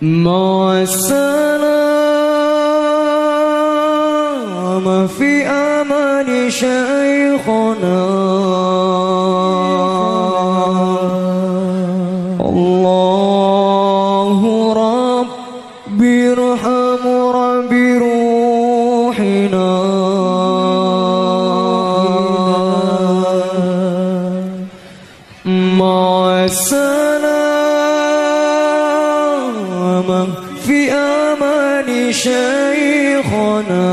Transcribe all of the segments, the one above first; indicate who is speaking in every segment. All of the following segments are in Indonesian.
Speaker 1: مع السلامة في أمان شيخنا الله ربي ارحم ربي روحنا مع السلامة في أمان شيخنا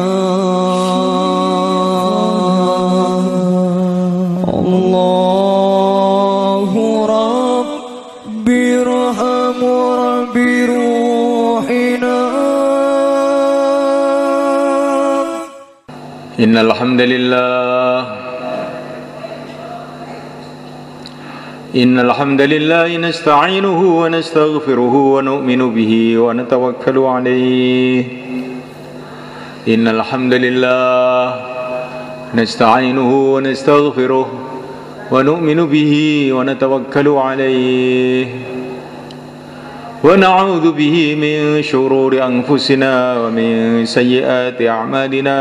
Speaker 1: الله ربي ارحم ربي روحنا
Speaker 2: إن الحمد لله نستعينه ونستغفره ونؤمن به ونتوكل عليه. إن الحمد لله نستعينه ونستغفره ونؤمن به ونتوكل عليه ونعوذ به من شرور أنفسنا ومن سيئات أعمالنا.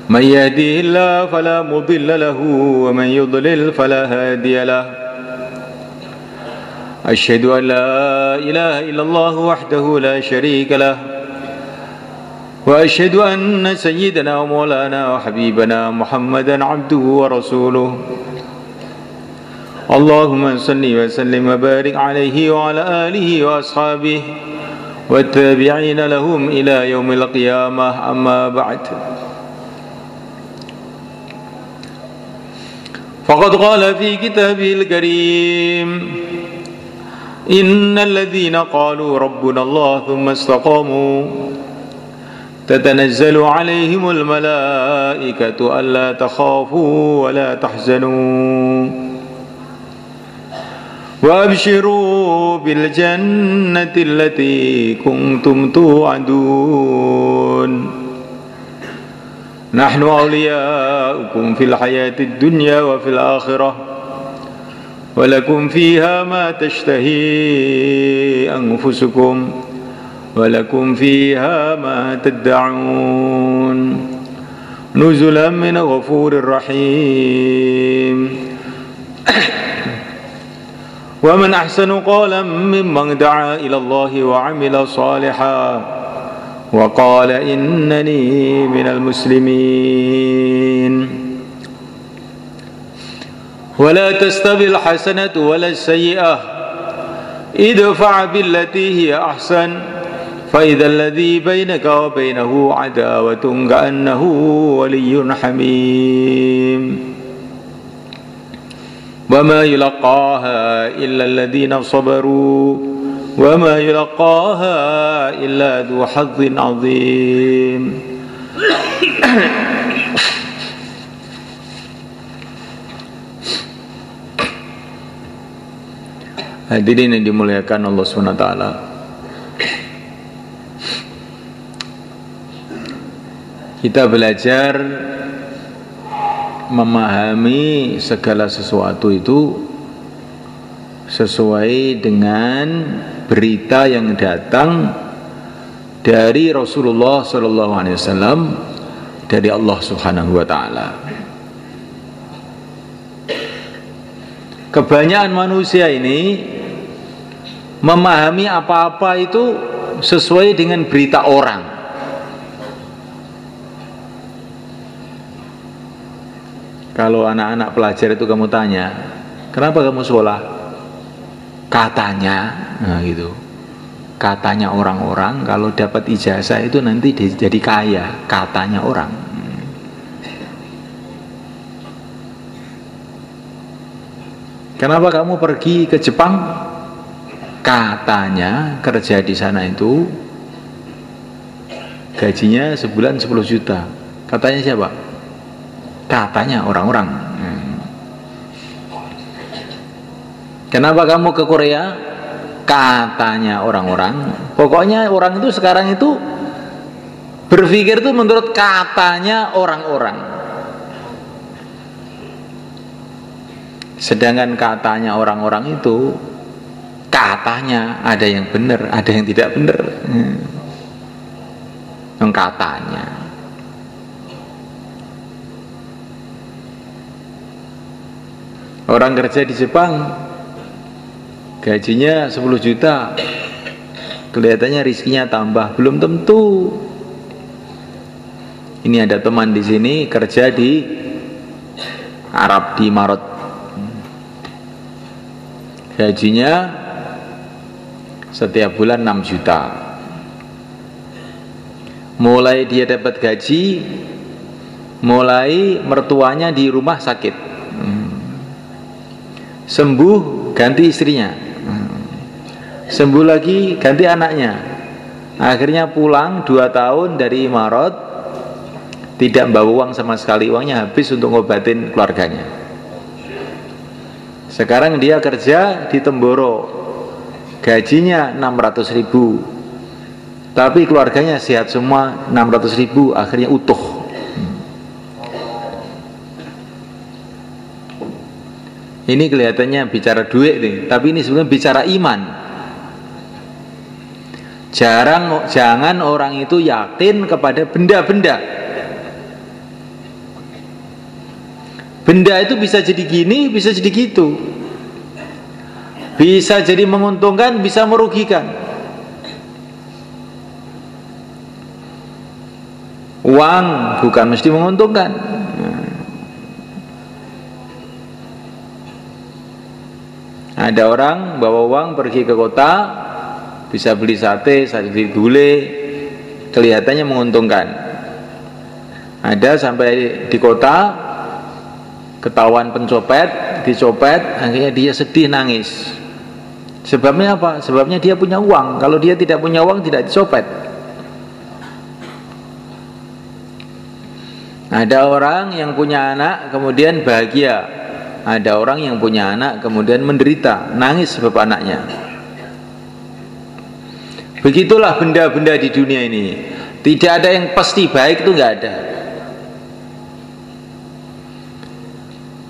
Speaker 2: من يهديه الله فلا مضل له ومن يضلل فلا هادي له. أشهد أن لا إله إلا الله وحده لا شريك له وأشهد أن سيدنا ومولانا وحبيبنا محمدا عبده ورسوله. اللهم صل وسلم وبارك عليه وعلى آله وأصحابه والتابعين لهم إلى يوم القيامة. أما بعد، فقد قال في كتابه الكريم: إن الذين قالوا ربنا الله ثم استقاموا تتنزل عليهم الملائكة ألا تخافوا ولا تحزنوا وأبشروا بالجنة التي كنتم توعدون. نحن أولياؤكم في الحياة الدنيا وفي الآخرة ولكم فيها ما تشتهي أنفسكم ولكم فيها ما تدعون نزلا من غفور رحيم. ومن أحسن قولا ممن دعا إلى الله وعمل صالحا وقال إنني من المسلمين. ولا تستوي الحسنة ولا السيئة ادفع بالتي هي أحسن فإذا الذي بينك وبينه عداوة كأنه ولي حميم. وما يلقاها إلا الذين صبروا وما يلقاها إلا ذو حظ عظيم. Hadirin yang dimuliakan Allah SWT, kita belajar memahami segala sesuatu itu sesuai dengan berita yang datang dari Rasulullah SAW dari Allah Subhanahu wa Ta'ala. Kebanyakan manusia ini memahami apa-apa itu sesuai dengan berita orang. Kalau anak-anak pelajar itu kamu tanya, kenapa kamu sekolah? Katanya, nah gitu. Katanya orang-orang kalau dapat ijazah itu nanti jadi kaya. Katanya orang. Kenapa kamu pergi ke Jepang? Katanya kerja di sana itu gajinya sebulan 10 juta. Katanya siapa? Katanya orang-orang. Kenapa kamu ke Korea? Katanya orang-orang. Pokoknya orang itu sekarang itu berpikir itu menurut katanya orang-orang. Sedangkan katanya orang-orang itu katanya ada yang benar, ada yang tidak benar. Yang katanya. Orang kerja di Jepang gajinya 10 juta, kelihatannya rizkinya tambah, belum tentu. Ini ada teman di sini kerja di Arab, di Imarat, gajinya setiap bulan 6 juta. Mulai dia dapat gaji, mulai mertuanya di rumah sakit, sembuh ganti istrinya, sembuh lagi ganti anaknya. Akhirnya pulang 2 tahun dari Imarat, tidak bawa uang sama sekali, uangnya habis untuk ngobatin keluarganya. Sekarang dia kerja di Temboro, gajinya 600.000, tapi keluarganya sehat semua, 600.000 akhirnya utuh. Ini kelihatannya bicara duit nih, tapi ini sebenarnya bicara iman. Jangan orang itu yakin kepada benda-benda. Benda itu bisa jadi gini, bisa jadi gitu, bisa jadi menguntungkan, bisa merugikan. Uang bukan mesti menguntungkan. Ada orang bawa uang pergi ke kota, bisa beli sate, beli gulai, kelihatannya menguntungkan. Ada sampai di kota, ketahuan pencopet, dicopet, akhirnya dia sedih, nangis. Sebabnya apa? Sebabnya dia punya uang. Kalau dia tidak punya uang, tidak dicopet. Ada orang yang punya anak kemudian bahagia, ada orang yang punya anak kemudian menderita, nangis sebab anaknya. Begitulah benda-benda di dunia ini. Tidak ada yang pasti baik, itu nggak ada.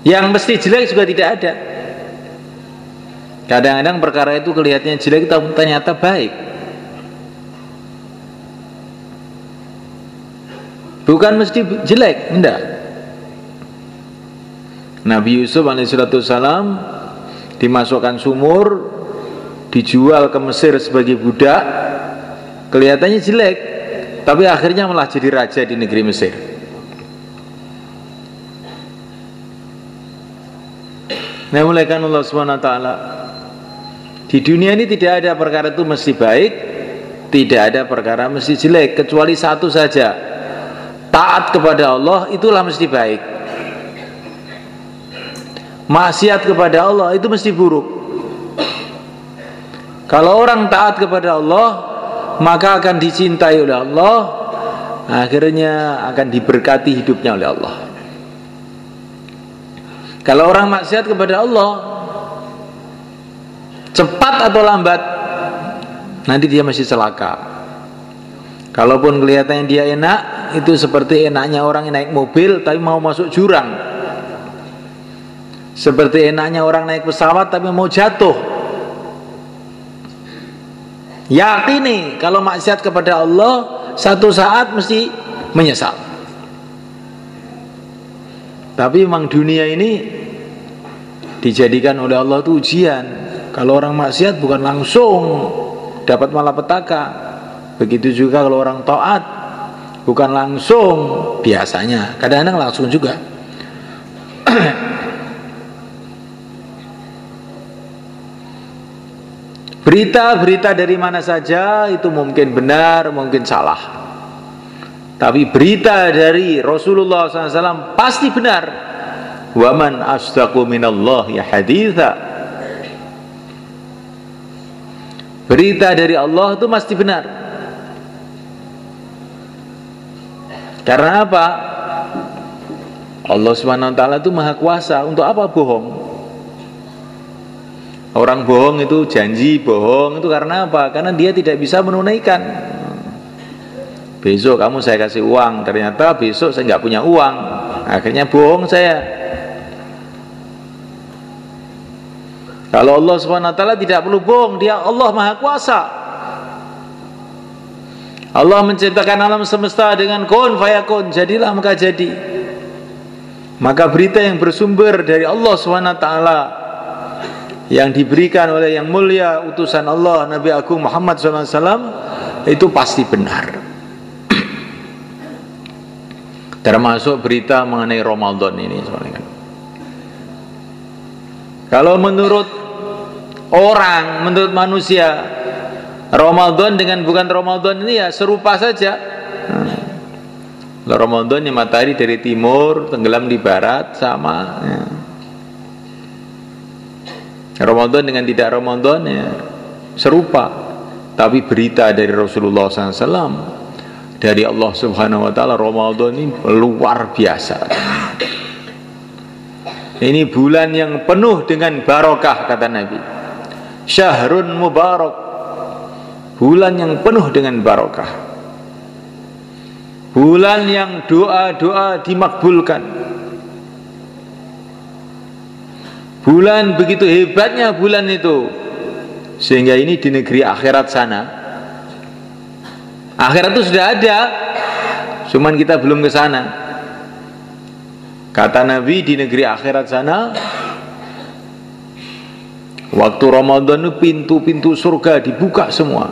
Speaker 2: Yang mesti jelek juga tidak ada. Kadang-kadang perkara itu kelihatannya jelek tapi ternyata baik. Bukan mesti jelek, enggak. Nabi Yusuf alaihissalam dimasukkan sumur, dijual ke Mesir sebagai budak, kelihatannya jelek, tapi akhirnya malah jadi raja di negeri Mesir. Nah, mulai kan Allah SWT, di dunia ini tidak ada perkara itu mesti baik, tidak ada perkara mesti jelek, kecuali satu saja, taat kepada Allah itulah mesti baik, maksiat kepada Allah itu mesti buruk. Kalau orang taat kepada Allah, maka akan dicintai oleh Allah, akhirnya akan diberkati hidupnya oleh Allah. Kalau orang maksiat kepada Allah, cepat atau lambat nanti dia masih celaka. Kalaupun kelihatannya dia enak, itu seperti enaknya orang yang naik mobil tapi mau masuk jurang, seperti enaknya orang naik pesawat tapi mau jatuh. Yakini kalau maksiat kepada Allah satu saat mesti menyesal. Tapi memang dunia ini dijadikan oleh Allah itu ujian. Kalau orang maksiat bukan langsung dapat malapetaka, begitu juga kalau orang taat bukan langsung, biasanya kadang-kadang langsung juga. Berita-berita dari mana saja itu mungkin benar, mungkin salah. Tapi berita dari Rasulullah SAW pasti benar. Waman asdaqu minallahi haditha. Berita dari Allah itu pasti benar. Karena apa? Allah SWT itu maha kuasa. Untuk apa bohong? Orang bohong itu janji bohong itu karena apa? Karena dia tidak bisa menunaikan. Besok kamu saya kasih uang, ternyata besok saya nggak punya uang, akhirnya bohong saya. Kalau Allah Subhanahu wa taala tidak perlu bohong, Dia Allah Maha Kuasa. Allah menciptakan alam semesta dengan kun fayakun, jadilah maka jadi. Maka berita yang bersumber dari Allah Subhanahu wa taala yang diberikan oleh yang mulia utusan Allah Nabi Agung Muhammad SAW itu pasti benar. Termasuk berita mengenai Ramadan ini. Kalau menurut orang, menurut manusia, Ramadan dengan bukan Ramadan ini ya serupa saja. Ramadan yang matahari dari timur tenggelam di barat sama ya. Ramadan dengan tidak Ramadan ya serupa. Tapi berita dari Rasulullah SAW, dari Allah Subhanahu wa taala, Ramadan ini luar biasa. Ini bulan yang penuh dengan barokah, kata Nabi. Syahrun mubarak, bulan yang penuh dengan barokah, bulan yang doa-doa dimakbulkan, bulan begitu hebatnya bulan itu, sehingga ini di negeri akhirat sana, akhirat itu sudah ada, cuman kita belum ke sana. Kata Nabi, di negeri akhirat sana, waktu Ramadan itu pintu-pintu surga dibuka semua.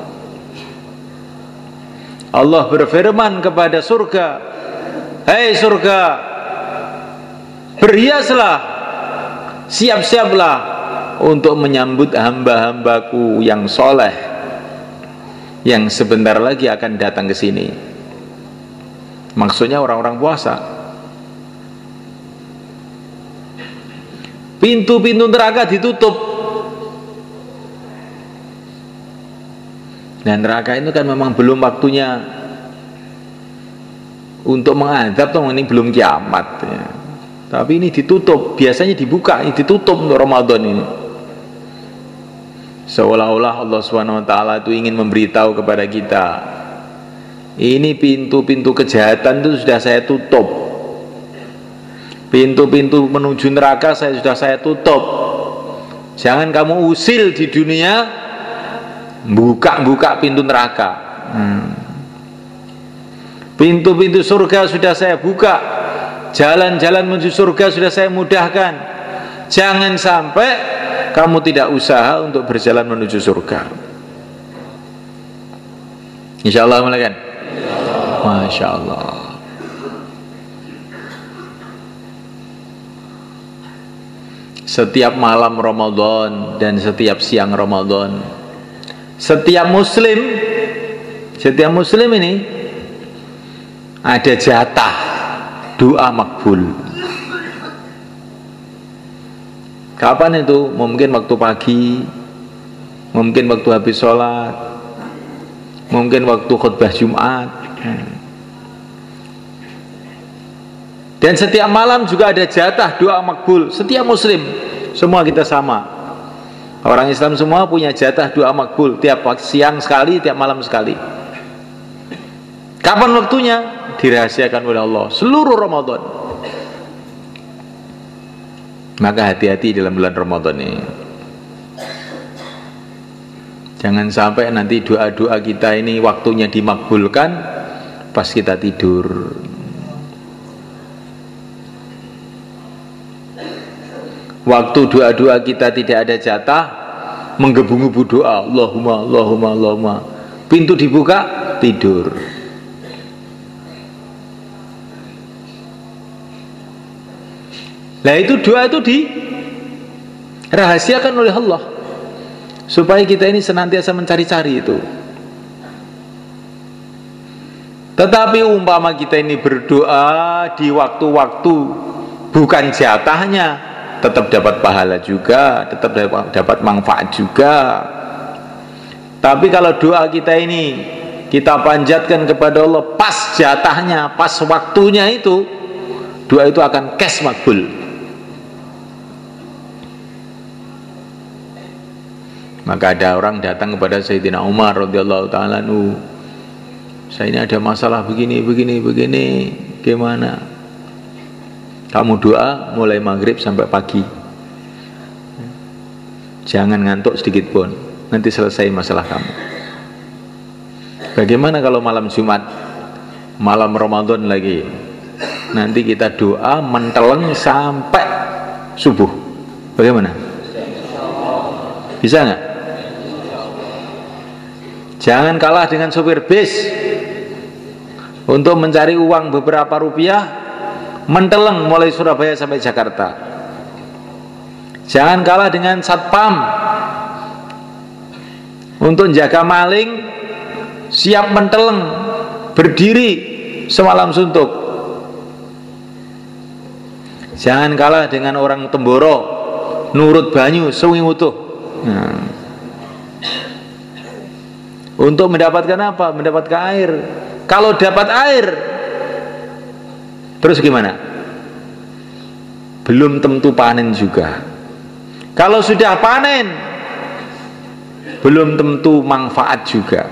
Speaker 2: Allah berfirman kepada surga, "Hei surga, berhiaslah, siap-siaplah untuk menyambut hamba-hambaku yang soleh yang sebentar lagi akan datang ke sini." Maksudnya orang-orang puasa. Pintu-pintu neraka ditutup. Dan neraka itu kan memang belum waktunya untuk mengadab, toh ini belum kiamat ya. Tapi ini ditutup, biasanya dibuka, ini ditutup untuk Ramadan ini. Seolah-olah Allah SWT itu ingin memberitahu kepada kita, ini pintu-pintu kejahatan itu sudah saya tutup, pintu-pintu menuju neraka sudah saya tutup. Jangan kamu usil di dunia buka-buka pintu neraka. Pintu-pintu surga sudah saya buka, jalan-jalan menuju surga sudah saya mudahkan. Jangan sampai kamu tidak usaha untuk berjalan menuju surga. Insyaallah, kan? Masya Allah. Setiap malam Ramadan dan setiap siang Ramadan, setiap muslim ini ada jatah doa makbul. Kapan itu? Mungkin waktu pagi, mungkin waktu habis sholat, mungkin waktu khutbah Jumat. Dan setiap malam juga ada jatah doa makbul. Setiap muslim, semua kita sama. Orang Islam semua punya jatah doa makbul, tiap siang sekali, tiap malam sekali. Kapan waktunya? Dirahasiakan oleh Allah seluruh Ramadan. Maka hati-hati dalam bulan Ramadan ini. Jangan sampai nanti doa-doa kita ini waktunya dimakbulkan pas kita tidur. Waktu doa-doa kita tidak ada jatah, menggebu-gebu doa, Allahumma, Allahumma, Allahumma. Pintu dibuka, tidur. Nah itu doa itu dirahasiakan oleh Allah, supaya kita ini senantiasa mencari-cari itu. Tetapi umpama kita ini berdoa di waktu-waktu bukan jatahnya, tetap dapat pahala juga, tetap dapat manfaat juga. Tapi kalau doa kita ini kita panjatkan kepada Allah pas jatahnya, pas waktunya itu, doa itu akan kes makbul. Maka ada orang datang kepada Sayyidina Umar radhiyallahu ta'ala anhu, saya ini ada masalah begini, gimana? Kamu doa mulai maghrib sampai pagi. Jangan ngantuk sedikit pun, nanti selesai masalah kamu. Bagaimana kalau malam Jumat, malam Ramadan lagi, nanti kita doa menteleng sampai subuh, bagaimana? Bisa nggak? Jangan kalah dengan sopir bis untuk mencari uang beberapa rupiah, menteleng mulai Surabaya sampai Jakarta. Jangan kalah dengan satpam untuk jaga maling, siap menteleng berdiri semalam suntuk. Jangan kalah dengan orang Temboro nurut banyu sewengi utuh. Nah, untuk mendapatkan apa? Mendapatkan air. Kalau dapat air, terus gimana? Belum tentu panen juga. Kalau sudah panen, belum tentu manfaat juga.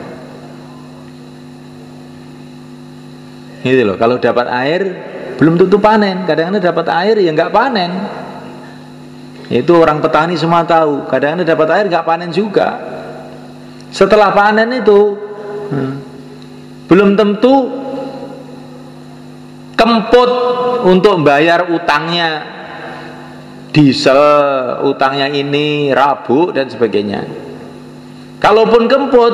Speaker 2: Gitu loh, kalau dapat air belum tentu panen. Kadang-kadang dapat air ya nggak panen. Itu orang petani semua tahu. Kadang-kadang dapat air nggak panen juga. Setelah panen itu belum tentu kemput untuk bayar utangnya, diesel, utangnya ini, rabuk dan sebagainya. Kalaupun kemput,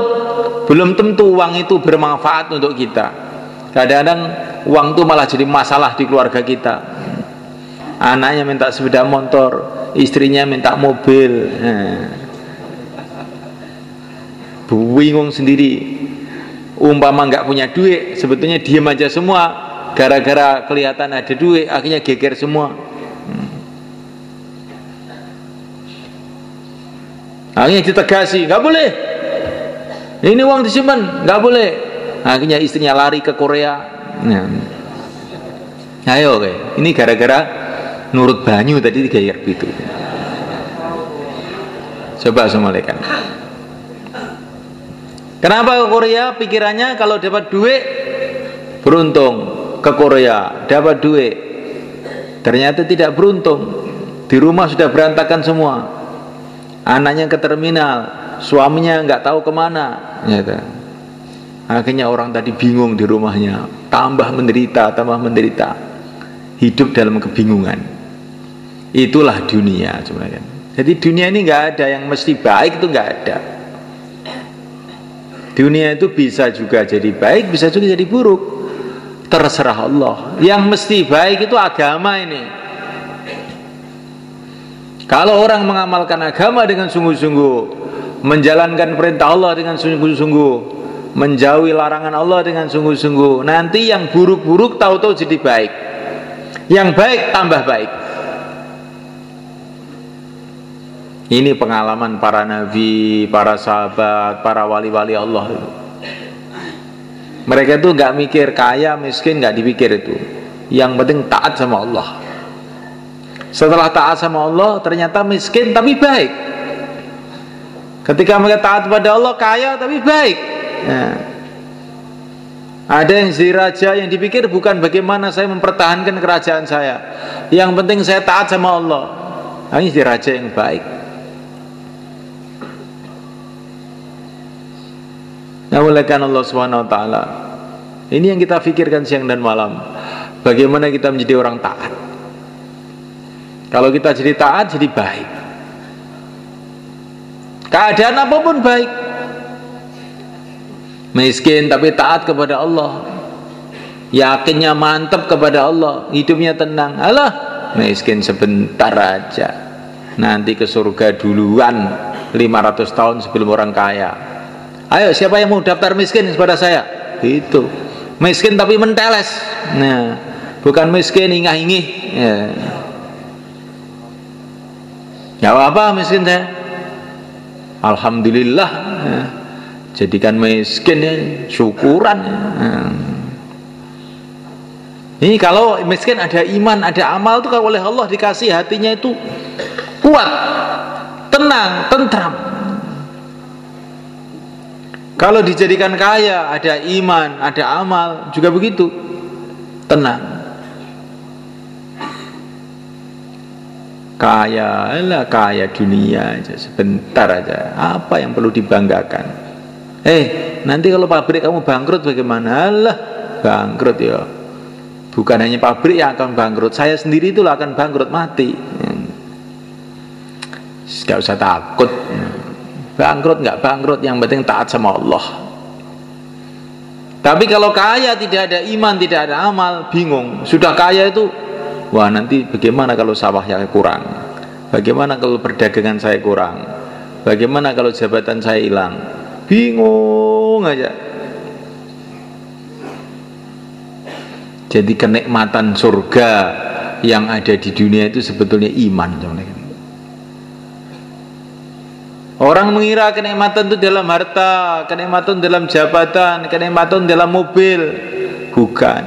Speaker 2: belum tentu uang itu bermanfaat untuk kita. Kadang-kadang uang itu malah jadi masalah di keluarga kita. Anaknya minta sepeda motor, istrinya minta mobil. Bingung sendiri. Umpama nggak punya duit, sebetulnya diam aja semua. Gara-gara kelihatan ada duit, akhirnya geger semua. Akhirnya ditegasi, nggak boleh. Ini uang disimpan, nggak boleh. Akhirnya istrinya lari ke Korea. Ayo, oke. Ini gara-gara nurut banyu tadi digayak gitu. Coba semalekan. Kenapa ke Korea? Pikirannya kalau dapat duit beruntung. Ke Korea dapat duit, ternyata tidak beruntung. Di rumah sudah berantakan semua. Anaknya ke terminal, suaminya nggak tahu kemana. Akhirnya orang tadi bingung di rumahnya, tambah menderita, hidup dalam kebingungan. Itulah dunia sebenarnya. Jadi dunia ini nggak ada yang mesti baik, itu nggak ada. Dunia itu bisa juga jadi baik, bisa juga jadi buruk. Terserah Allah. Yang mesti baik itu agama ini. Kalau orang mengamalkan agama dengan sungguh-sungguh, menjalankan perintah Allah dengan sungguh-sungguh, menjauhi larangan Allah dengan sungguh-sungguh, nanti yang buruk-buruk tahu-tahu jadi baik, yang baik tambah baik. Ini pengalaman para nabi, para sahabat, para wali-wali Allah itu. Mereka itu nggak mikir kaya miskin, nggak dipikir itu. Yang penting taat sama Allah. Setelah taat sama Allah, ternyata miskin tapi baik. Ketika mereka taat pada Allah, kaya tapi baik. Ada yang jadi raja, yang dipikir bukan bagaimana saya mempertahankan kerajaan saya. Yang penting saya taat sama Allah. Ini jadi raja yang baik. Namuliakan Allah Subhanahu wa taala. Ini yang kita pikirkan siang dan malam. Bagaimana kita menjadi orang taat. Kalau kita jadi taat, jadi baik. Keadaan apapun baik. Miskin tapi taat kepada Allah. Yakinnya mantap kepada Allah, hidupnya tenang. Alah, miskin sebentar aja. Nanti ke surga duluan 500 tahun sebelum orang kaya. Ayo, siapa yang mau daftar miskin kepada saya? Itu miskin tapi menteles. Nah, bukan miskin ingah-ingih. Ya apa miskin saya? Alhamdulillah. Jadikan miskin ya, syukuran. Ini kalau miskin ada iman, ada amal itu kalau oleh Allah dikasih hatinya itu kuat, tenang, tentram. Kalau dijadikan kaya, ada iman, ada amal, juga begitu, tenang. Kaya, lah kaya dunia aja, sebentar aja. Apa yang perlu dibanggakan? Nanti kalau pabrik kamu bangkrut bagaimana? Lah, bangkrut ya. Bukan hanya pabrik yang akan bangkrut, saya sendiri itulah akan bangkrut, mati. Gak usah takut. Bangkrut nggak bangkrut, yang penting taat sama Allah. Tapi kalau kaya tidak ada iman, tidak ada amal, bingung. Sudah kaya itu, wah nanti bagaimana kalau sawahnya kurang? Bagaimana kalau perdagangan saya kurang? Bagaimana kalau jabatan saya hilang? Bingung aja. Jadi kenikmatan surga yang ada di dunia itu sebetulnya iman. Orang mengira kenikmatan itu dalam harta, kenikmatan dalam jabatan, kenikmatan dalam mobil. Bukan.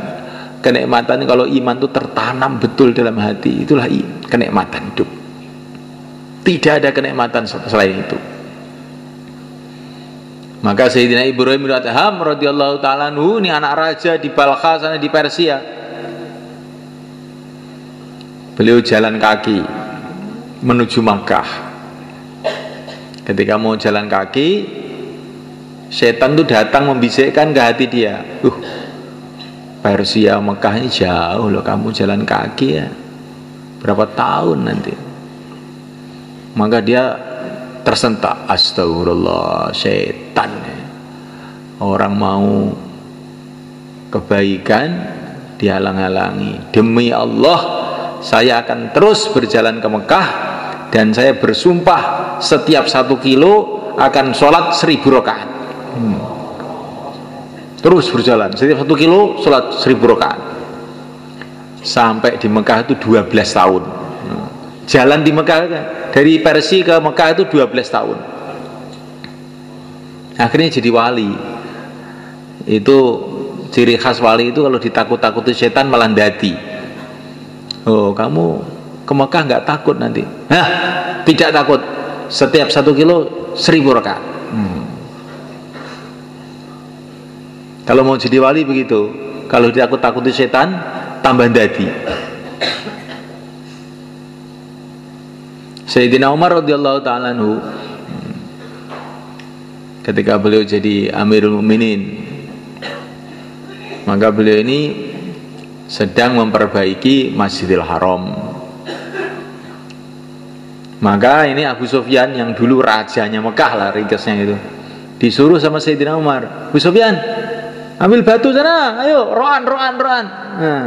Speaker 2: Kenikmatan kalau iman itu tertanam betul dalam hati, itulah kenikmatan hidup. Tidak ada kenikmatan selain itu. Maka Sayyidina Ibrahim bin Adham radhiyallahu ta'ala anhu, ini anak raja di Balkha sana di Persia. Beliau jalan kaki menuju Makkah. Ketika mau jalan kaki, setan itu datang membisikkan ke hati dia, Persia Mekah ini jauh loh, kamu jalan kaki ya berapa tahun nanti. Maka dia tersentak, astagfirullah, setan. Orang mau kebaikan dihalang-halangi. Demi Allah, saya akan terus berjalan ke Mekah, dan saya bersumpah setiap 1 kilo akan sholat 1000 rakaat. Terus berjalan setiap 1 kilo sholat 1000 rakaat. Sampai di Mekah itu 12 tahun. Jalan di Mekah dari Persia ke Mekah itu 12 tahun. Akhirnya jadi wali. Itu ciri khas wali itu, kalau ditakut-takuti setan malah dadi. Oh, kamu ke Mekah nggak takut nanti? Nah, tidak takut. Setiap 1 kilo 1000 rakaat. Kalau mau jadi wali begitu. Kalau ditakut-takuti setan, tambah dadi. Sayyidina Umar radhiyallahu ta'ala anhu, ketika beliau jadi Amirul Mukminin, maka beliau ini sedang memperbaiki Masjidil Haram. Maka ini Abu Sufyan yang dulu rajanya Mekah lah, ringkasnya itu, disuruh sama Sayyidina Umar, Abu Sufyan, ambil batu sana, ayo, roan. Nah,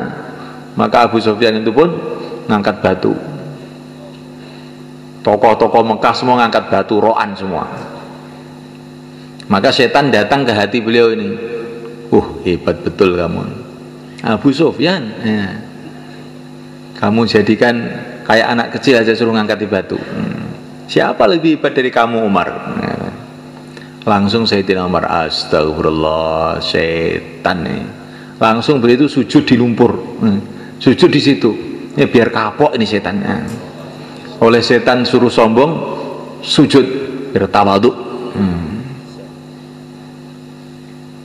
Speaker 2: maka Abu Sufyan itu pun ngangkat batu. Tokoh-tokoh Mekah semua ngangkat batu, roan semua. Maka setan datang ke hati beliau ini. Hebat betul kamu, Abu Sufyan. Kamu jadikan kayak anak kecil aja suruh ngangkat di batu. Siapa lebih hebat dari kamu, Umar? Langsung Sayyidina Umar, astagfirullah, setan nih. Langsung beliau itu sujud di lumpur. Sujud di situ. Ya biar kapok ini setan. Oleh setan suruh sombong, sujud biar tawadhu.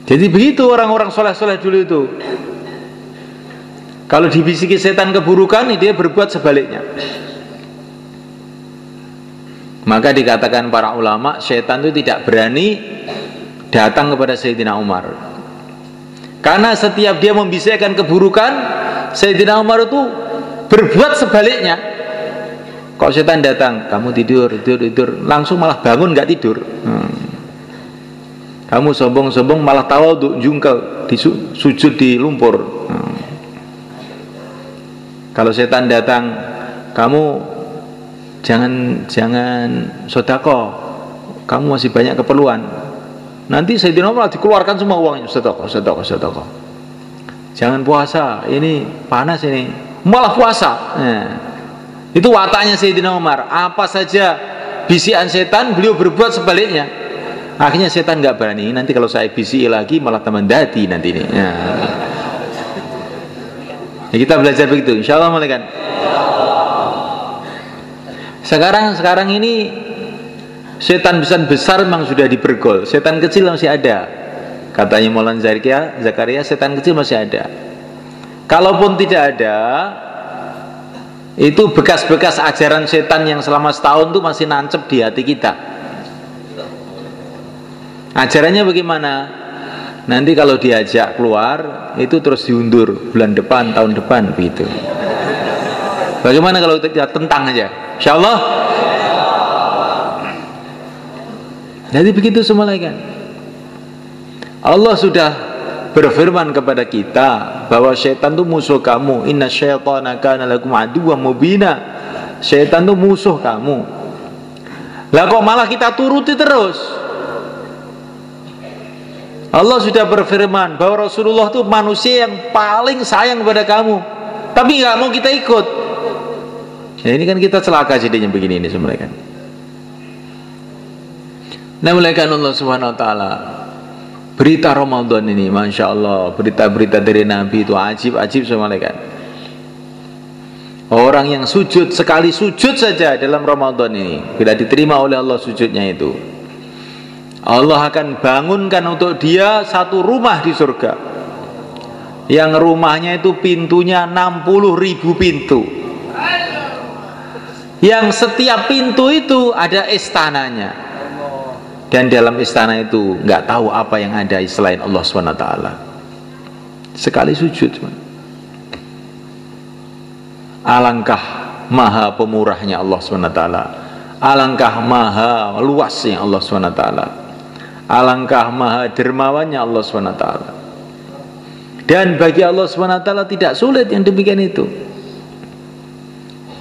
Speaker 2: Jadi begitu orang-orang soleh-soleh dulu itu. Kalau dibisiki setan keburukan, dia berbuat sebaliknya. Maka dikatakan para ulama, setan itu tidak berani datang kepada Sayyidina Umar. Karena setiap dia membisikkan keburukan, Sayyidina Umar itu berbuat sebaliknya. Kalau setan datang, kamu tidur, langsung malah bangun nggak tidur. Kamu sombong-sombong malah tawadhu, jungkel, sujud di lumpur. Kalau setan datang, kamu jangan sedekah, kamu masih banyak keperluan. Nanti Sayyidina Umar dikeluarkan semua uangnya, sedekah. Jangan puasa, ini panas ini, malah puasa. Itu wataknya Sayyidina Umar. Apa saja bisikan setan, beliau berbuat sebaliknya. Akhirnya setan nggak berani. Nanti kalau saya bisiki lagi malah teman dadi nanti ini. Ya, kita belajar begitu. Insya Allah malaikat. Sekarang ini setan besar memang sudah dipergol. Setan kecil masih ada. Katanya Maulana Zakaria, setan kecil masih ada. Kalaupun tidak ada, Itu bekas-bekas ajaran setan yang selama setahun itu masih nancep di hati kita. Ajarannya bagaimana? Nanti kalau diajak keluar itu terus diundur bulan depan, tahun depan begitu. Bagaimana kalau kita tentang aja? Insyaallah. Jadi begitu semua kan. Allah sudah berfirman kepada kita bahwa syaitan itu musuh kamu. Inna syaitana kana lakum aduwwan mubina. Syaitan itu musuh kamu. Lah kok malah kita turuti terus? Allah sudah berfirman bahwa Rasulullah itu manusia yang paling sayang kepada kamu, tapi nggak mau kita ikut. Ya, ini kan kita celaka jadinya begini ini semua kan. Nah, mulaikan Allah Subhanahu Wa Taala berita Ramadan ini, masya Allah, berita-berita dari Nabi itu ajib-ajib semua kan. Orang yang sujud sekali sujud saja dalam Ramadan ini, bila diterima oleh Allah sujudnya itu, Allah akan bangunkan untuk dia satu rumah di surga, yang rumahnya itu pintunya 60.000 pintu, yang setiap pintu itu ada istananya, dan dalam istana itu nggak tahu apa yang ada selain Allah SWT. Sekali sujud, alangkah maha pemurahnya Allah SWT, alangkah maha luasnya Allah SWT, alangkah maha dermawannya Allah SWT. Dan bagi Allah SWT tidak sulit yang demikian itu.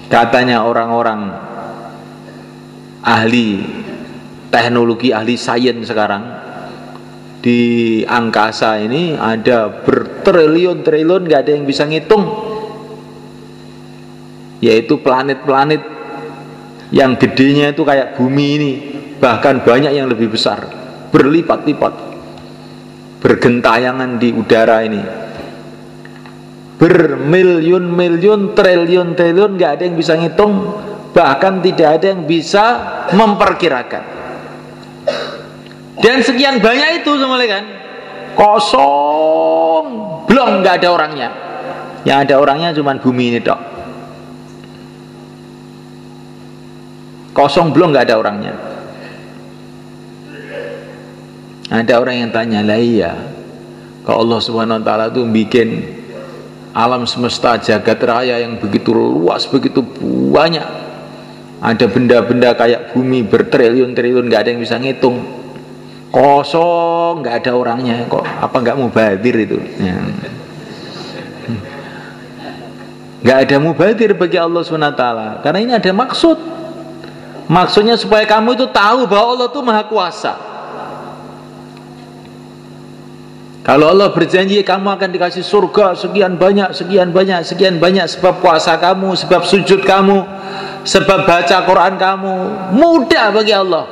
Speaker 2: Katanya orang-orang ahli teknologi, ahli sains sekarang, di angkasa ini ada bertriliun-triliun, gak ada yang bisa ngitung, yaitu planet-planet yang gedenya itu kayak bumi ini, bahkan banyak yang lebih besar, berlipat-lipat, bergentayangan di udara ini, bermiliun-miliun, triliun-triliun, gak ada yang bisa ngitung, bahkan tidak ada yang bisa memperkirakan. Dan sekian banyak itu semua kan kosong, belum, gak ada orangnya. Yang ada orangnya cuma bumi ini dok, kosong, belum, gak ada orangnya. Ada orang yang tanya, lah iya, kalau Allah Subhanahu Wa Taala itu bikin alam semesta jagat raya yang begitu luas, begitu banyak, ada benda-benda kayak bumi bertriliun-triliun, gak ada yang bisa ngitung, kosong, gak ada orangnya, kok apa gak mubadir itu ya. Gak ada mubadir bagi Allah SWT, karena ini ada maksud. Maksudnya supaya kamu itu tahu bahwa Allah itu maha kuasa. Kalau Allah berjanji kamu akan dikasih surga sekian banyak, sekian banyak, sekian banyak, sebab puasa kamu, sebab sujud kamu, sebab baca Quran kamu, mudah bagi Allah.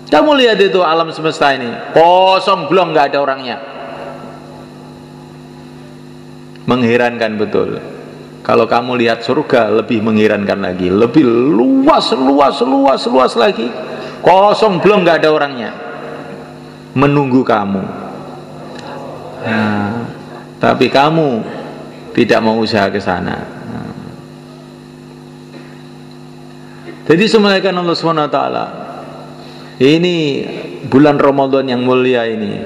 Speaker 2: Kamu lihat itu alam semesta ini kosong, belum, gak ada orangnya. Mengherankan betul. Kalau kamu lihat surga, lebih mengherankan lagi, lebih luas lagi, kosong, belum, gak ada orangnya, menunggu kamu. Nah, tapi kamu tidak mau usaha ke sana. Jadi semuanya Allah SWT, ini bulan Ramadan yang mulia ini,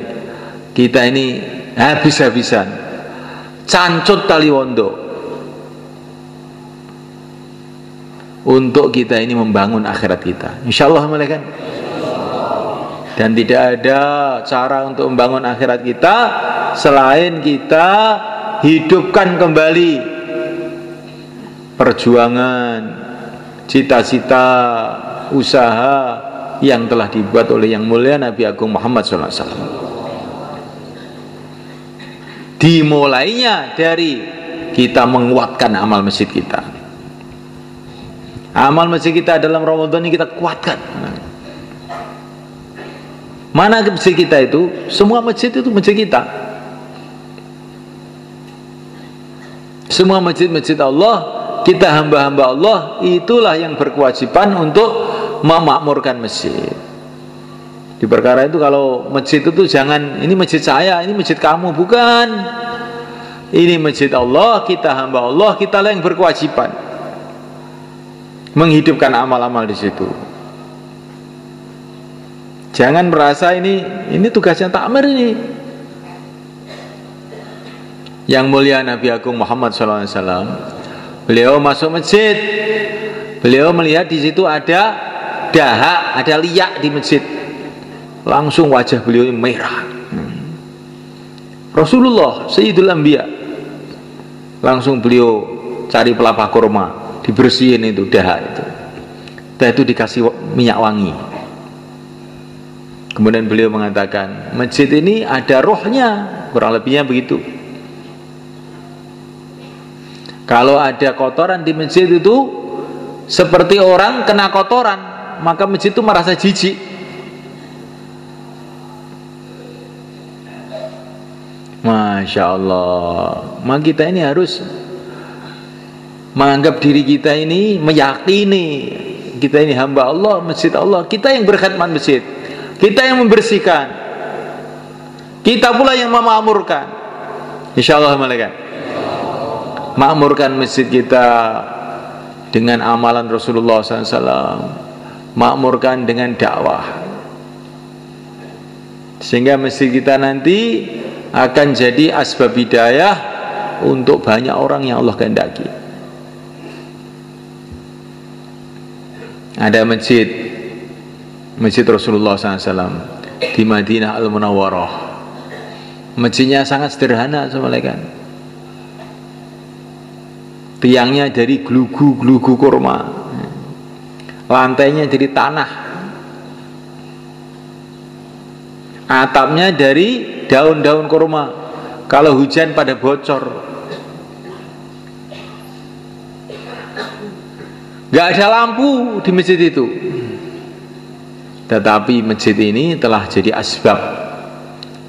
Speaker 2: kita ini habis-habisan cancut taliwondo untuk kita ini membangun akhirat kita, insyaallah kan. Dan tidak ada cara untuk membangun akhirat kita selain kita hidupkan kembali perjuangan, cita-cita, usaha yang telah dibuat oleh yang mulia Nabi Agung Muhammad SAW. Dimulainya dari kita menguatkan amal masjid kita. Amal masjid kita dalam Ramadan ini kita kuatkan. Mana masjid kita itu? Semua masjid itu masjid kita. Semua masjid-masjid Allah, kita hamba-hamba Allah, itulah yang berkewajiban untuk memakmurkan masjid. Di perkara itu kalau masjid itu jangan, ini masjid saya, ini masjid kamu, bukan. Ini masjid Allah, kita hamba Allah, kita lah yang berkewajiban menghidupkan amal-amal di situ. Jangan merasa ini tugasnya takmir ini. Yang mulia Nabi Agung Muhammad SAW, beliau masuk masjid, beliau melihat di situ ada dahak, ada liak di masjid. Langsung wajah beliau merah. Rasulullah Sayyidul Anbiya, langsung beliau cari pelapa kurma, dibersihin itu dahak itu. Setelah itu dikasih minyak wangi. Kemudian beliau mengatakan, masjid ini ada rohnya, kurang lebihnya begitu. Kalau ada kotoran di masjid itu seperti orang kena kotoran, maka masjid itu merasa jijik. Masya Allah. Maka kita ini harus menganggap diri kita ini, meyakini kita ini hamba Allah, masjid Allah. Kita yang berkhidmat masjid, kita yang membersihkan, kita pula yang memakmurkan. Insya Allah malaikat makmurkan masjid kita dengan amalan Rasulullah SAW, makmurkan dengan dakwah, sehingga masjid kita nanti akan jadi asbab hidayah untuk banyak orang yang Allah kehendaki. Ada masjid Rasulullah SAW di Madinah Al-Munawwarah. Masjidnya sangat sederhana, malaikat. Tiangnya dari gelugu kurma, lantainya dari tanah, atapnya dari daun-daun kurma. Kalau hujan pada bocor. Gak ada lampu di masjid itu. Tetapi masjid ini telah jadi asbab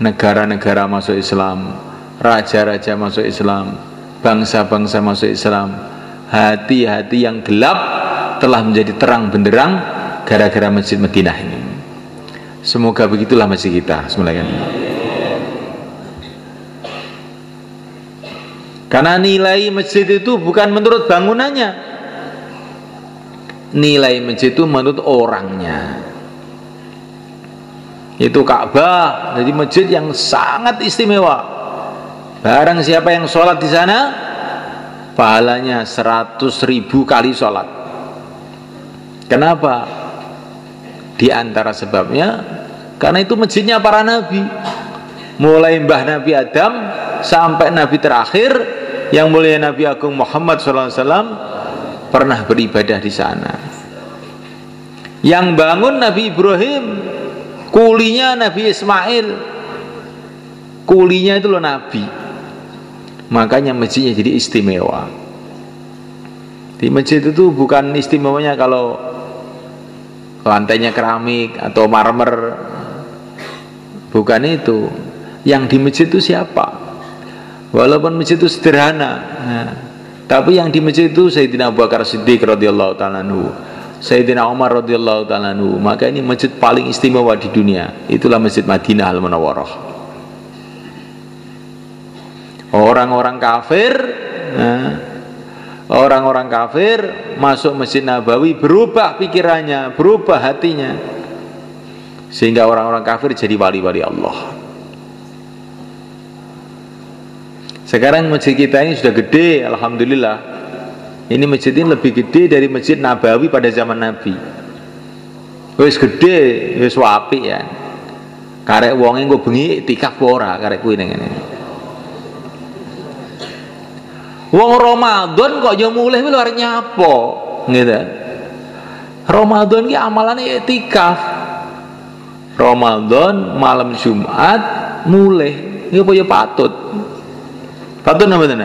Speaker 2: negara-negara masuk Islam, raja-raja masuk Islam, bangsa-bangsa masuk Islam. Hati-hati yang gelap telah menjadi terang benderang gara-gara masjid Madinah ini. Semoga begitulah masjid kita. Karena nilai masjid itu bukan menurut bangunannya, nilai masjid itu menurut orangnya. Itu Ka'bah, jadi masjid yang sangat istimewa. Barang siapa yang sholat di sana, pahalanya 100.000 kali sholat. Kenapa? Di antara sebabnya, karena itu masjidnya para nabi. Mulai mbah Nabi Adam sampai nabi terakhir, yang mulia Nabi Agung Muhammad SAW pernah beribadah di sana. Yang bangun Nabi Ibrahim, kulinya Nabi Ismail, kulinya itu loh nabi. Makanya masjidnya jadi istimewa. Di masjid itu bukan istimewanya kalau lantainya keramik atau marmer, bukan itu. Yang di masjid itu siapa? Walaupun masjid itu sederhana, tapi yang di masjid itu Sayyidina Abu Bakar Siddiq radhiyallahu ta'ala anhu, Sayyidina Umar radhiyallahu ta'ala anhu. Maka ini masjid paling istimewa di dunia. Itulah Masjid Madinah Al-Munawwarah. Orang-orang kafir masuk Masjid Nabawi, berubah pikirannya, berubah hatinya, sehingga orang-orang kafir jadi wali-wali Allah. Sekarang masjid kita ini sudah gede, alhamdulillah. Ini masjid ini lebih gede dari Masjid Nabawi pada zaman Nabi. Wis gede, wis apik ya. Karek wonge engko bengi iktikaf ora karek kuwi ngene. Wong Ramadan kok yo mulih kuwi arep nyapo, gitu. Ramadan ki amalane iktikaf. Ramadan malam Jumat mulih, iki apa ya patut. Patut napa mboten?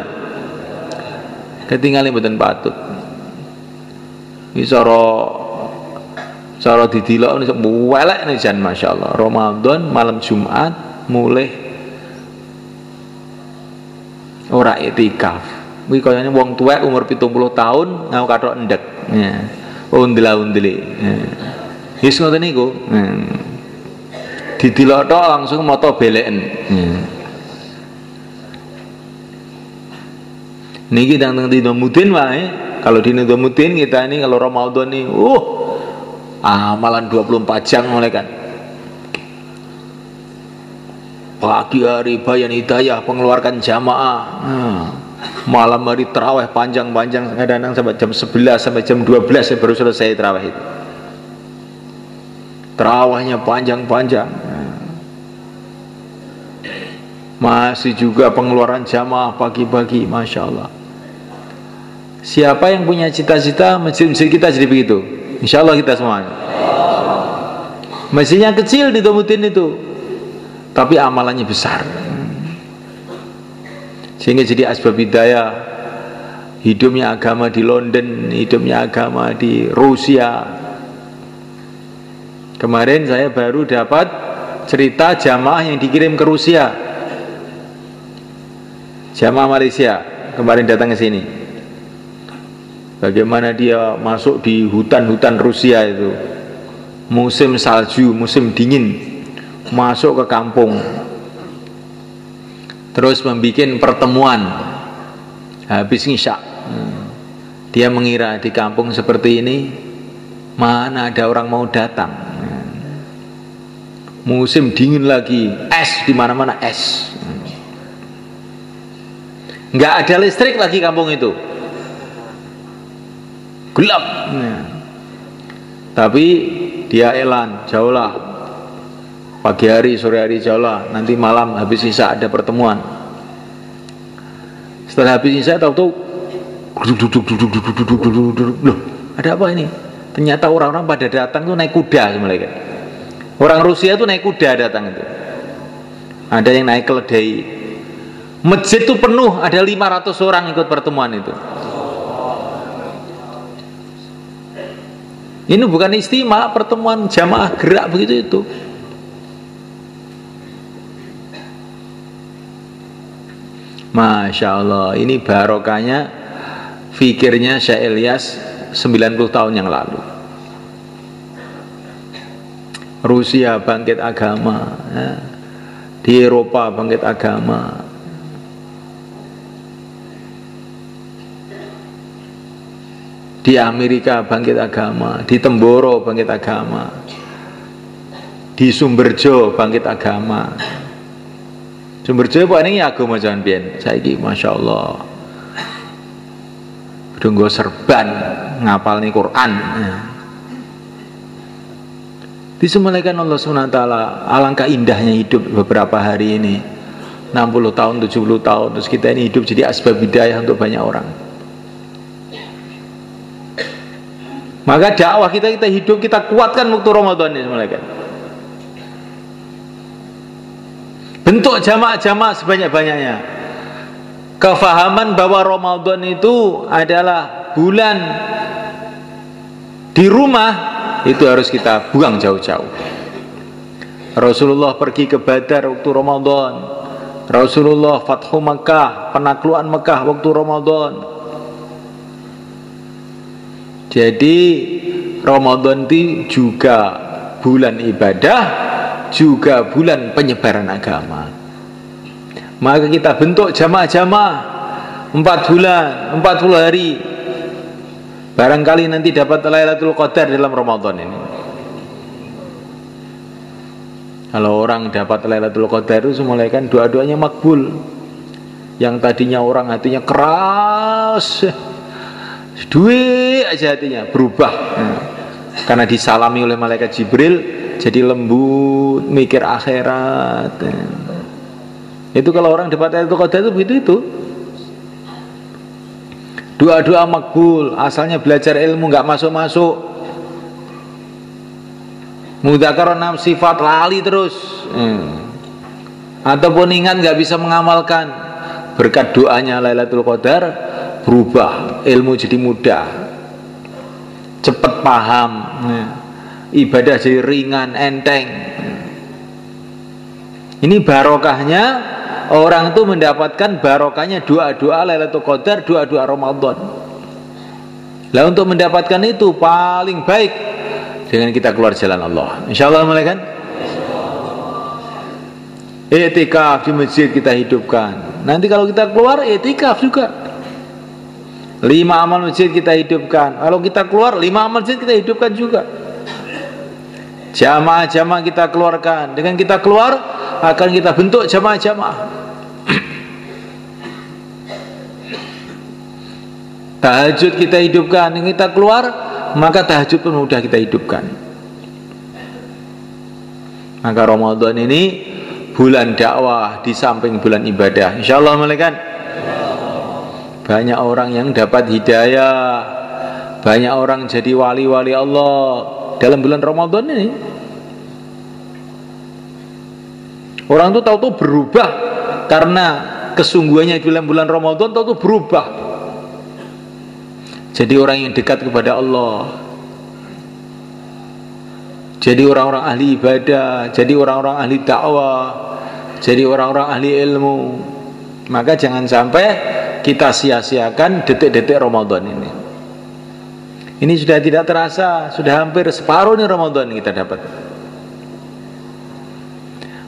Speaker 2: Ketinggalan mboten patut. Iki cara didilok niku welek jan masyaallah. Ramadan malam Jumat mulih ora iktikaf. Kuwi kayane wong tuwek umur 70 tahun ngau kathok endek. Ya. Undela-undeli. Wis ngoten niku. Didilok tok langsung mata beleken. Niki tang Nizamuddin wae. Kalau di Nizamuddin kita ini kalau Ramadan nih, amalan 24 jam mulai kan. Pagi hari bayan hidayah mengeluarkan jamaah. Malam hari terawih panjang-panjang, kadang-kadang sampai jam 11 sampai jam 12 baru selesai terawih itu. Terawihnya panjang-panjang. Masih juga pengeluaran jamaah pagi-pagi, Masya Allah. Siapa yang punya cita-cita masjid-masjid kita jadi begitu? Insya Allah kita semuanya. Masjidnya kecil di Nizamuddin itu, tapi amalannya besar. Sehingga jadi asbab hidayah. Hidupnya agama di London, hidupnya agama di Rusia. Kemarin saya baru dapat cerita jamaah yang dikirim ke Rusia. Jamaah Malaysia kemarin datang ke sini. Bagaimana dia masuk di hutan-hutan Rusia itu, musim salju, musim dingin, masuk ke kampung, terus membuat pertemuan habis ngisya. Dia mengira di kampung seperti ini mana ada orang mau datang. Musim dingin lagi, es di mana-mana es. Nggak ada listrik lagi kampung itu, gelap. Tapi dia elan, jauhlah, pagi hari, sore hari jauhlah, nanti malam habis isya ada pertemuan. Setelah habis isya tahu-tahu, loh, ada apa ini? Ternyata orang-orang pada datang tuh naik kuda mereka. Orang Rusia tuh naik kuda datang itu. Ada yang naik keledai. Masjid itu penuh, ada 500 orang ikut pertemuan itu. Ini bukan istimewa, pertemuan jamaah gerak begitu itu. Masya Allah, ini barokahnya fikirnya Syekh Ilyas 90 tahun yang lalu. Rusia bangkit agama, di Eropa bangkit agama. Di Amerika bangkit agama, di Temboro bangkit agama, di Sumberjo bangkit agama. Sumberjo Pak ini agama jangan pian. Saiki Masya Allah, udah nggo serban ngapal nih Quran. Disemulaikan Allah SWT. Alangkah indahnya hidup beberapa hari ini, 60 tahun, 70 tahun, terus kita ini hidup jadi asbab hidayah untuk banyak orang. Maka dakwah kita hidup, kita kuatkan waktu Ramadan ini semulaikan. Bentuk jamaah-jamaah sebanyak-banyaknya. Kefahaman bahwa Ramadan itu adalah bulan di rumah, itu harus kita buang jauh-jauh. Rasulullah pergi ke Badar waktu Ramadan. Rasulullah Fathu Makkah, penaklukan Makkah waktu Ramadan. Jadi Ramadan itu juga bulan ibadah, juga bulan penyebaran agama. Maka kita bentuk jamaah-jamaah 4 bulan, 40 hari. Barangkali nanti dapat Lailatul Qadar dalam Ramadan ini. Kalau orang dapat Lailatul Qadar itu semulai kan doa-doanya makbul. Yang tadinya orang hatinya keras, duit aja hatinya berubah, karena disalami oleh malaikat Jibril jadi lembut, mikir akhirat. Itu kalau orang dapat Lailatul Qadar itu begitu itu. Doa-doa makbul, asalnya belajar ilmu nggak masuk-masuk, mudzakarah 6 sifat lali terus, ataupun ingat nggak bisa mengamalkan, berkat doanya Lailatul Qadar berubah, ilmu jadi mudah, cepat paham, ibadah jadi ringan, enteng. Ini barokahnya orang itu mendapatkan barokahnya doa-doa Lailatul Qadar, doa-doa Ramadan. Lah untuk mendapatkan itu paling baik dengan kita keluar jalan Allah. Insyaallah malaikat. I'tikaf di masjid kita hidupkan. Nanti kalau kita keluar i'tikaf juga. 5 amal masjid kita hidupkan. Kalau kita keluar 5 amal masjid kita hidupkan juga. Jamaah-jamaah kita keluarkan. Dengan kita keluar akan kita bentuk jamaah-jamaah. Tahajud kita hidupkan. Dengan kita keluar maka tahajud pun mudah kita hidupkan. Maka Ramadan ini bulan dakwah di samping bulan ibadah. Insyaallah malaikat. Banyak orang yang dapat hidayah, banyak orang jadi wali-wali Allah dalam bulan Ramadan ini. Orang tuh tahu-tahu berubah karena kesungguhannya di dalam bulan Ramadan, tahu-tahu berubah. Jadi orang yang dekat kepada Allah, jadi orang-orang ahli ibadah, jadi orang-orang ahli dakwah, jadi orang-orang ahli ilmu. Maka jangan sampai kita sia-siakan detik-detik Ramadan ini. Ini sudah tidak terasa, sudah hampir separuh nih Ramadan kita dapat.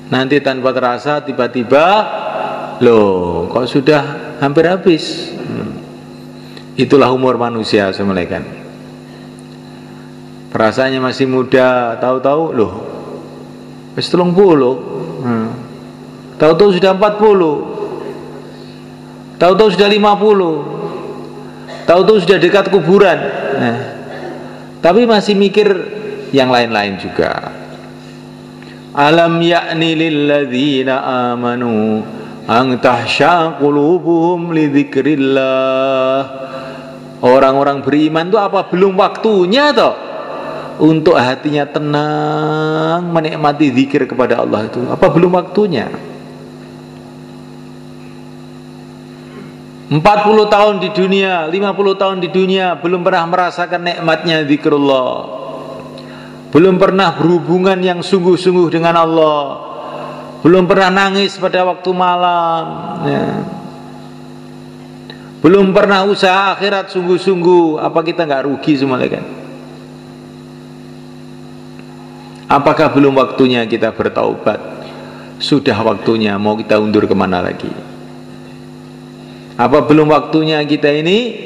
Speaker 2: Nanti tanpa terasa tiba-tiba, loh kok sudah hampir habis. Itulah umur manusia semelekan. Perasaannya masih muda, tahu-tahu loh wis 30. Tahu-tahu sudah 40. Tahu-tahu sudah 50. Tahu-tahu sudah dekat kuburan. Nah, tapi masih mikir yang lain-lain juga. Alam ya'ni lilladzina amanu an tahsya qulubuhum li dzikrillah. Orang-orang beriman itu apa belum waktunya toh untuk hatinya tenang menikmati zikir kepada Allah itu? Apa belum waktunya? 40 tahun di dunia, 50 tahun di dunia belum pernah merasakan nikmatnya zikrullah, belum pernah berhubungan yang sungguh-sungguh dengan Allah, belum pernah nangis pada waktu malam ya. Belum pernah usaha akhirat sungguh-sungguh. Apa kita nggak rugi semua kan? Apakah belum waktunya kita bertaubat? Sudah waktunya, mau kita undur kemana lagi? Apa belum waktunya kita ini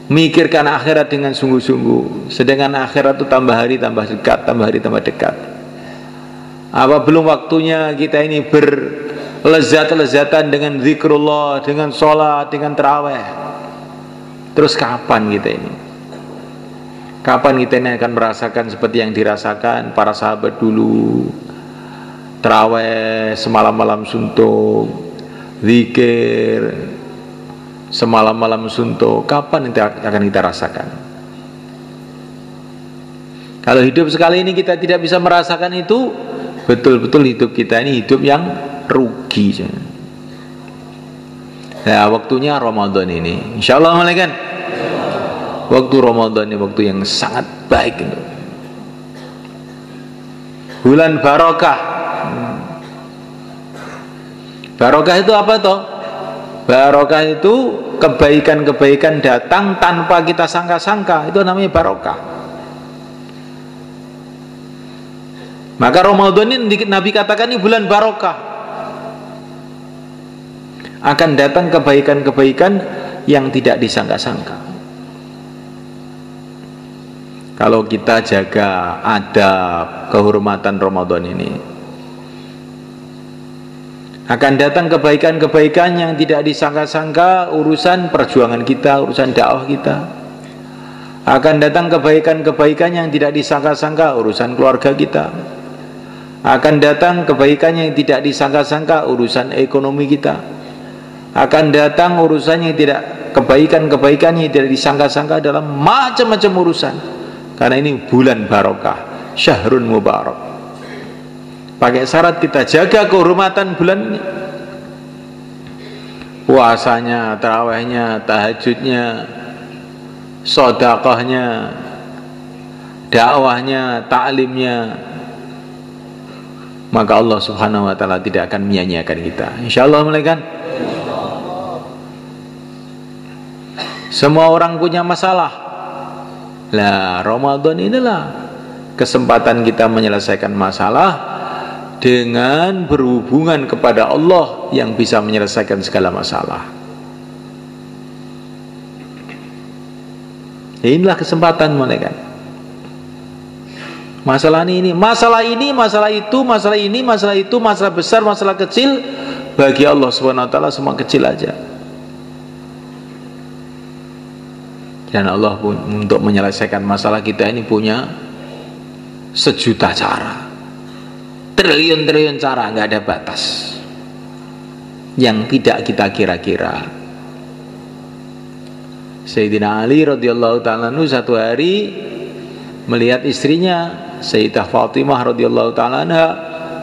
Speaker 2: mikirkan akhirat dengan sungguh-sungguh? Sedangkan akhirat itu tambah hari tambah dekat, tambah hari tambah dekat. Apa belum waktunya kita ini berlezat-lezatan dengan zikrullah, dengan sholat, dengan tarawih? Terus kapan kita ini? Kapan kita ini akan merasakan seperti yang dirasakan para sahabat dulu? Tarawih semalam-malam suntuk, zikir semalam-malam suntuk. Kapan itu akan kita rasakan? Kalau hidup sekali ini kita tidak bisa merasakan itu, betul-betul hidup kita ini hidup yang rugi. Nah, waktunya Ramadan ini, insyaallah malaikat. Waktu Ramadan ini waktu yang sangat baik itu. Bulan barokah. Barokah itu apa toh? Barokah itu kebaikan-kebaikan datang tanpa kita sangka-sangka. Itu namanya barokah. Maka Ramadan ini Nabi katakan ini bulan barokah. Akan datang kebaikan-kebaikan yang tidak disangka-sangka. Kalau kita jaga adab kehormatan Ramadan ini, akan datang kebaikan-kebaikan yang tidak disangka-sangka. Urusan perjuangan kita, urusan dakwah kita. Akan datang kebaikan-kebaikan yang tidak disangka-sangka. Urusan keluarga kita. Akan datang kebaikan yang tidak disangka-sangka. Urusan ekonomi kita. Akan datang urusan yang tidak, kebaikan-kebaikan yang tidak disangka-sangka dalam macam-macam urusan. Karena ini bulan barokah, syahrun mubarak. Pakai syarat kita jaga kehormatan bulan ini. Puasanya, tarawihnya, tahajudnya, sedekahnya, dakwahnya, taklimnya. Maka Allah Subhanahu wa taala tidak akan menyia-nyiakan kita. Insyaallah malaikat. Semua orang punya masalah. Lah, Ramadan inilah kesempatan kita menyelesaikan masalah dengan berhubungan kepada Allah yang bisa menyelesaikan segala masalah. Ya, inilah kesempatan malaikat. Masalah ini, masalah itu, masalah ini, masalah itu, masalah besar, masalah kecil, bagi Allah Subhanahu wa taala semua kecil aja. Dan Allah pun untuk menyelesaikan masalah kita ini punya sejuta cara, triliun-triliun cara, nggak ada batas yang tidak kita kira-kira. Sayyidina Ali radhiyallahu ta'ala anhu satu hari melihat istrinya Sayyidah Fatimah radhiyallahu ta'ala anha,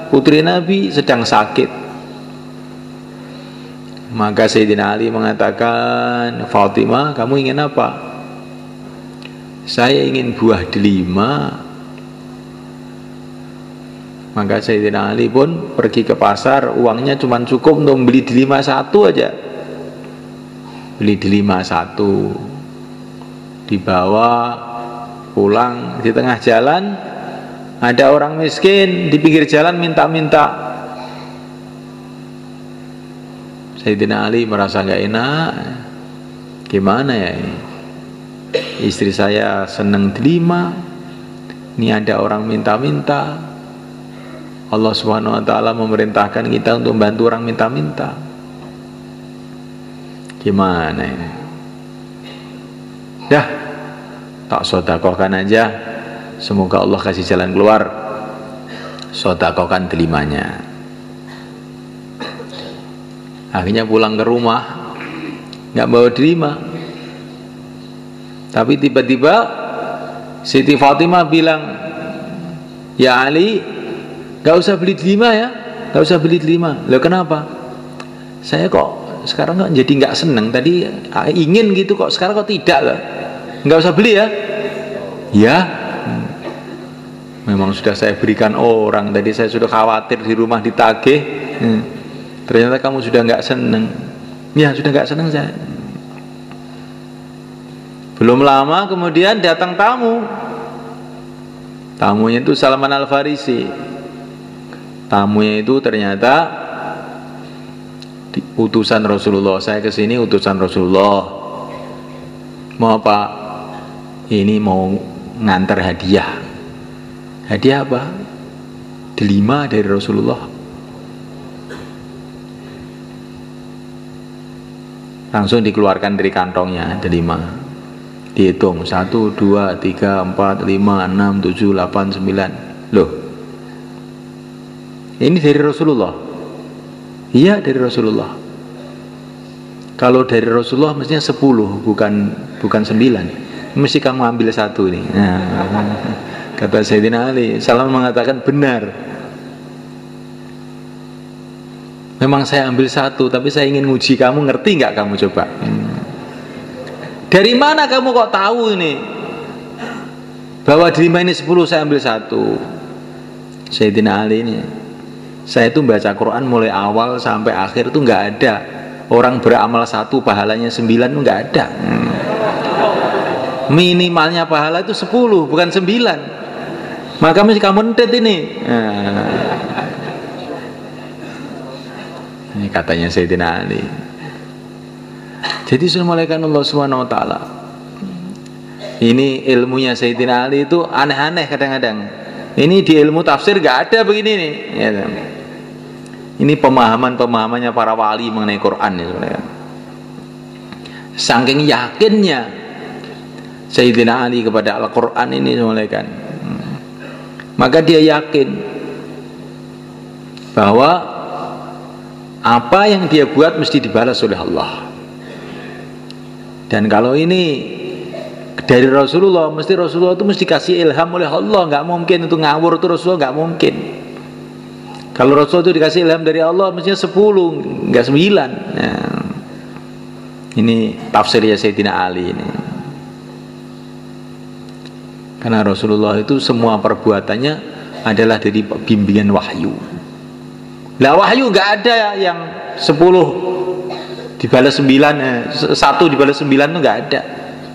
Speaker 2: putri Nabi, sedang sakit. Maka Sayyidina Ali mengatakan, Fatimah, kamu ingin apa? Saya ingin buah delima. Maka Sayyidina Ali pun pergi ke pasar, uangnya cuma cukup untuk membeli delima satu aja. Beli delima satu, dibawa pulang. Di tengah jalan ada orang miskin di pinggir jalan minta-minta. Sayyidina Ali merasa gak enak, gimana ya ini, istri saya seneng delima, ini ada orang minta-minta. Allah Subhanahu wa ta'ala memerintahkan kita untuk membantu orang minta-minta. Gimana ini? Dah, tak sedekahkan aja, semoga Allah kasih jalan keluar. Sedekahkan delimanya. Akhirnya pulang ke rumah, nggak bawa delima. Tapi tiba-tiba Siti Fatimah bilang, ya Ali, nggak usah beli delima ya, nggak usah beli delima. Loh kenapa? Saya kok sekarang kok jadi nggak seneng, tadi ingin gitu kok sekarang kok tidak lah. Nggak usah beli ya. Ya, memang sudah saya berikan orang, tadi saya sudah khawatir di rumah ditagih, ternyata kamu sudah nggak seneng. Ya sudah nggak seneng saya. Belum lama kemudian datang tamu. Tamunya itu Salman Al-Farisi. Tamunya itu ternyata utusan Rasulullah. Saya kesini utusan Rasulullah. Mau apa? Ini mau ngantar hadiah. Hadiah apa? Delima dari Rasulullah. Langsung dikeluarkan dari kantongnya delima. Dihitung 1, 2, 3, 4, 5, 6, 7, 8, 9. Loh, ini dari Rasulullah? Iya dari Rasulullah. Kalau dari Rasulullah mestinya 10, bukan 9. Mesti kamu ambil satu nih. Nah, kata Sayyidina Ali, Salman mengatakan benar. Memang saya ambil satu, tapi saya ingin nguji kamu, ngerti nggak kamu coba? Dari mana kamu kok tahu ini? Bahwa delima ini 10, saya ambil satu. Sayyidina Ali ini, saya itu baca Quran mulai awal sampai akhir itu nggak ada orang beramal 1 pahalanya 9 itu nggak ada. Minimalnya pahala itu 10 bukan 9. Maka mesti kamu entet ini. Ini katanya Sayyidina Ali. Jadi sudah malaikat Allah Subhanahu wa taala. Ini ilmunya Sayyidina Ali itu aneh-aneh kadang-kadang. Ini di ilmu tafsir gak ada begini nih. Ya, ini pemahamannya para wali mengenai Quran ya. Saking yakinnya Sayyidina Ali kepada Al-Quran ini malaikat. Maka dia yakin bahwa apa yang dia buat mesti dibalas oleh Allah. Dan kalau ini dari Rasulullah, mesti Rasulullah itu mesti kasih ilham oleh Allah. Nggak mungkin itu ngawur, itu Rasulullah nggak mungkin. Kalau Rasulullah itu dikasih ilham dari Allah mestinya 10, nggak 9. Nah, ini tafsirnya Sayyidina Ali ini. Karena Rasulullah itu semua perbuatannya adalah dari bimbingan wahyu. Lah wahyu nggak ada yang 10 dibalas 9, 1 dibalas 9 itu nggak ada.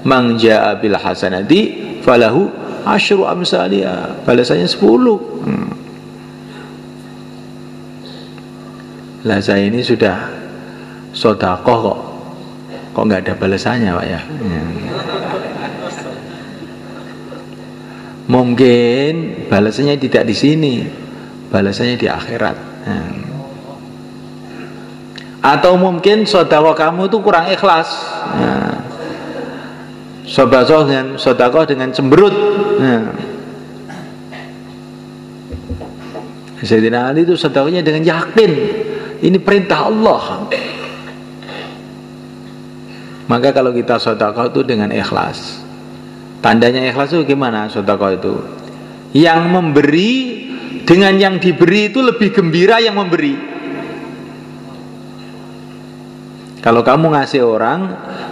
Speaker 2: Man jaa bil hasanati falahu asyru amsalihha, balasannya 10. Lah saya ini sudah sedekah kok nggak ada balasannya Pak ya. Mungkin balasannya tidak di sini, balasannya di akhirat. Atau mungkin sedekah kamu itu kurang ikhlas. Sedekah dengan cemberut. Sayyidina Ali itu sedekahnya dengan yakin, ini perintah Allah. Maka kalau kita sedekah itu dengan ikhlas. Tandanya ikhlas itu gimana sedekah itu? Yang memberi dengan yang diberi itu lebih gembira yang memberi. Kalau kamu ngasih orang,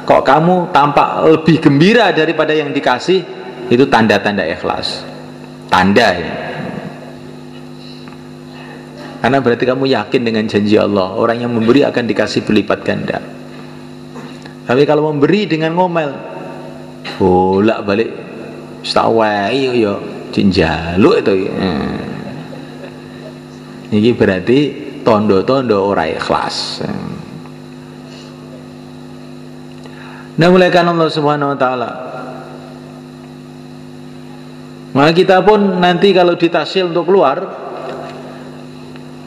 Speaker 2: kok kamu tampak lebih gembira daripada yang dikasih, itu tanda-tanda ikhlas. Tanda ya. Karena berarti kamu yakin dengan janji Allah, orang yang memberi akan dikasih berlipat ganda. Tapi kalau memberi dengan ngomel, bolak balik stawai yo jinjaluk itu. Ini berarti tondo-tondo orang ikhlas. Nah, mulaikan Allah Subhanahu wa taala. Maka kita pun nanti kalau ditasil untuk keluar,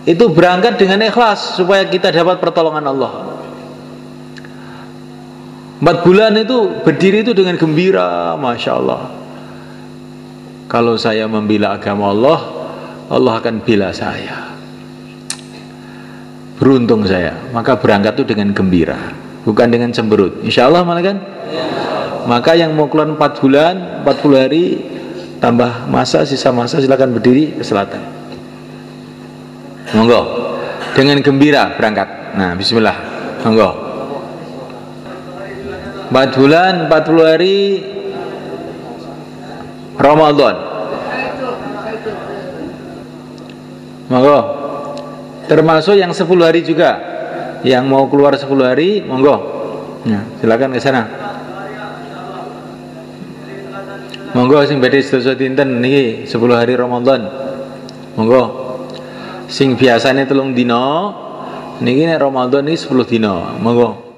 Speaker 2: itu berangkat dengan ikhlas supaya kita dapat pertolongan Allah. 4 bulan itu berdiri itu dengan gembira, Masya Allah. Kalau saya membela agama Allah, Allah akan bela saya. Beruntung saya. Maka berangkat itu dengan gembira, bukan dengan cemberut. Insya Allah malah kan? Maka yang mau keluar 4 bulan, 40 hari tambah masa, sisa masa, silakan berdiri ke selatan. Monggo, dengan gembira berangkat. Nah, bismillah, monggo. 4 bulan, 40 hari Ramadan. Monggo. Termasuk yang 10 hari juga. Yang mau keluar 10 hari, monggo. Nah, silakan ke sana. Monggo sing badhe sedasa dinten niki 10 hari Ramadan. Monggo. Sing biasanya 3 dina, niki nek Ramadan niki 10 dina. Monggo.